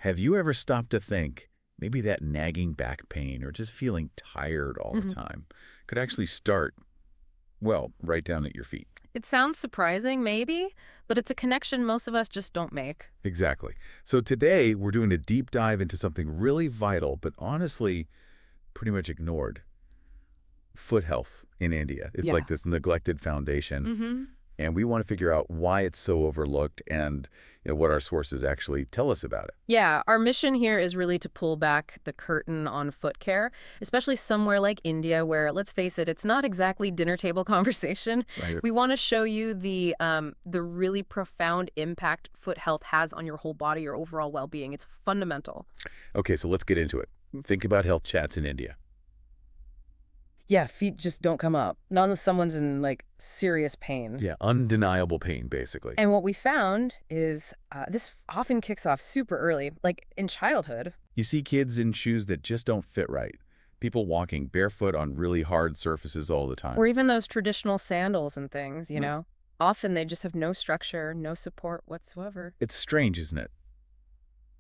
Have you ever stopped to think maybe that nagging back pain or just feeling tired all the Mhm. time could actually start, well, right down at your feet? It sounds surprising, maybe, but it's a connection most of us just don't make. Exactly. So today we're doing a deep dive into something really vital, but honestly pretty much ignored. Foot health in India. It's Yeah. like this neglected foundation. hmm And we want to figure out why it's so overlooked and what our sources actually tell us about it. Yeah, our mission here is really to pull back the curtain on foot care, especially somewhere like India, where, let's face it, it's not exactly dinner table conversation. Right. We want to show you the really profound impact foot health has on your whole body, your overall well-being. It's fundamental. Okay, so let's get into it. Think about health chats in India. Yeah, feet just don't come up. Not unless someone's in like serious pain. Yeah, undeniable pain, basically. And what we found is this often kicks off super early, like in childhood. You see kids in shoes that just don't fit right. People walking barefoot on really hard surfaces all the time. Or even those traditional sandals and things, you Hmm. know? Often they just have no structure, no support whatsoever. It's strange, isn't it?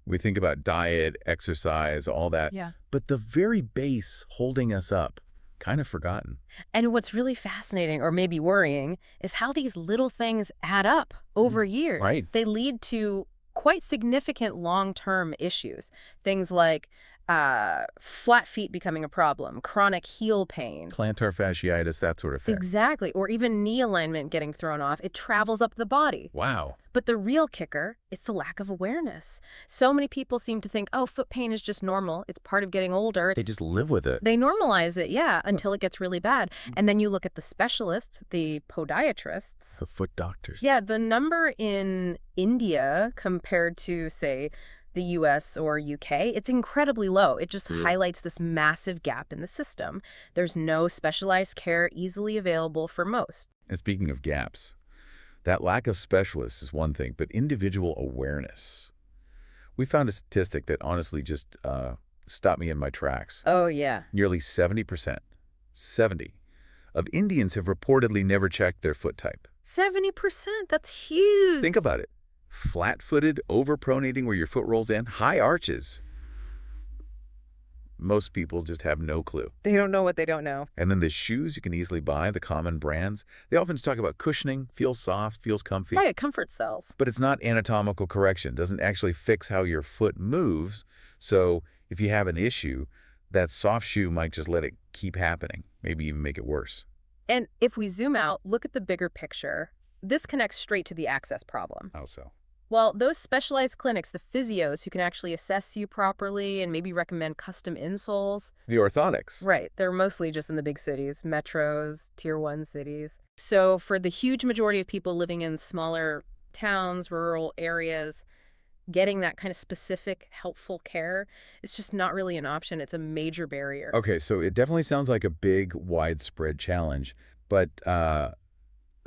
We think about diet, exercise, all that, Yeah. but the very base holding us up, kind of forgotten. And what's really fascinating, or maybe worrying, is how these little things add up over years. Right. They lead to quite significant long-term issues. Things like flat feet becoming a problem, chronic heel pain. Plantar fasciitis, that sort of thing. Exactly. Or even knee alignment getting thrown off. It travels up the body. Wow. But the real kicker is the lack of awareness. So many people seem to think, oh, foot pain is just normal. It's part of getting older. They just live with it. They normalize it, yeah, until it gets really bad. And then you look at the specialists, the podiatrists. The foot doctors. Yeah, the number in India compared to, say, the US or UK, it's incredibly low. It just highlights this massive gap in the system. There's no specialized care easily available for most. And speaking of gaps, that lack of specialists is one thing, but individual awareness. We found a statistic that honestly just stopped me in my tracks. Oh, yeah. Nearly 70%, 70, of Indians have reportedly never checked their foot type. 70%, that's huge. Think about it. Flat-footed, overpronating where your foot rolls in, high arches. Most people just have no clue. They don't know what they don't know. And then the shoes you can easily buy, the common brands, they often talk about cushioning, feels soft, feels comfy. Right, comfort cells. But it's not anatomical correction, doesn't actually fix how your foot moves. So if you have an issue, that soft shoe might just let it keep happening, maybe even make it worse. And if we zoom out, look at the bigger picture. This connects straight to the access problem. How so? Well, those specialized clinics, the physios who can actually assess you properly and maybe recommend custom insoles, The orthotics. right, they're mostly just in the big cities, metros, tier 1 cities. So for the huge majority of people living in smaller towns, rural areas, getting that kind of specific, helpful care, it's just not really an option. It's a major barrier. Okay, so it definitely sounds like a big, widespread challenge, but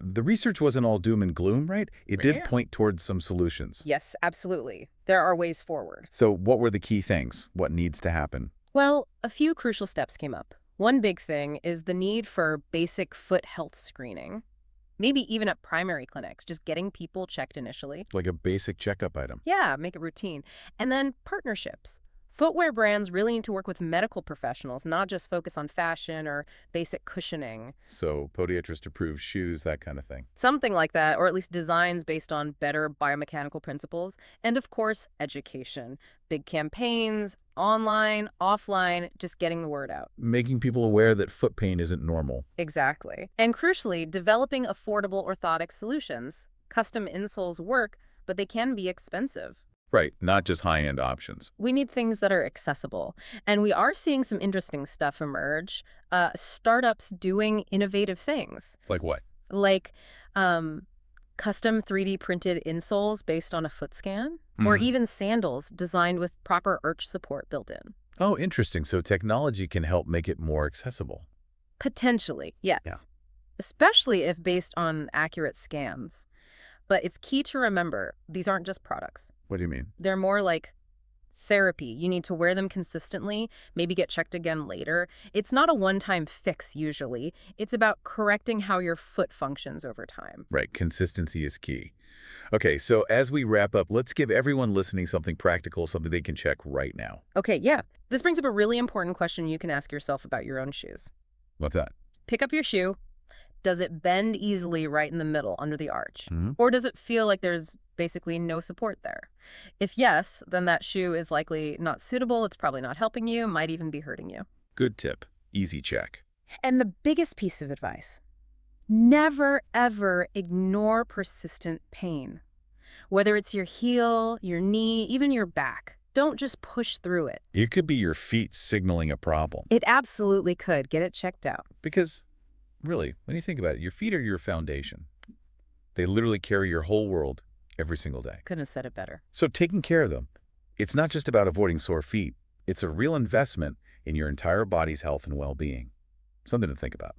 the research wasn't all doom and gloom, right? It did Yeah. point towards some solutions. Yes, absolutely. There are ways forward. So what were the key things? What needs to happen? Well, a few crucial steps came up. One big thing is the need for basic foot health screening. Maybe even at primary clinics, just getting people checked initially. Like a basic checkup item. Yeah, make it routine. And then partnerships. Footwear brands really need to work with medical professionals, not just focus on fashion or basic cushioning. So podiatrist-approved shoes, that kind of thing. Something like that, or at least designs based on better biomechanical principles. And of course, education. Big campaigns, online, offline, just getting the word out. Making people aware that foot pain isn't normal. Exactly. And crucially, developing affordable orthotic solutions. Custom insoles work, but they can be expensive. Right, not just high-end options. We need things that are accessible. And we are seeing some interesting stuff emerge. Startups doing innovative things, Like what? like custom 3D printed insoles based on a foot scan, or even sandals designed with proper arch support built in. Oh, interesting. So technology can help make it more accessible. Potentially, yes. Yeah. Especially if based on accurate scans. But it's key to remember, these aren't just products. What do you mean? They're more like therapy. You need to wear them consistently, maybe get checked again later. It's not a one-time fix usually. It's about correcting how your foot functions over time. Right, consistency is key. Okay, so as we wrap up, let's give everyone listening something practical, something they can check right now. Okay, yeah. This brings up a really important question you can ask yourself about your own shoes. What's that? Pick up your shoe. Does it bend easily right in the middle under the arch? Hmm. Or does it feel like there's basically no support there? If yes, then that shoe is likely not suitable. It's probably not helping you, might even be hurting you. Good tip. Easy check. And the biggest piece of advice, never, ever ignore persistent pain. Whether it's your heel, your knee, even your back, don't just push through it. It could be your feet signaling a problem. It absolutely could. Get it checked out. Because, really, when you think about it, your feet are your foundation. They literally carry your whole world every single day. Couldn't have said it better. So taking care of them, it's not just about avoiding sore feet. It's a real investment in your entire body's health and well-being. Something to think about.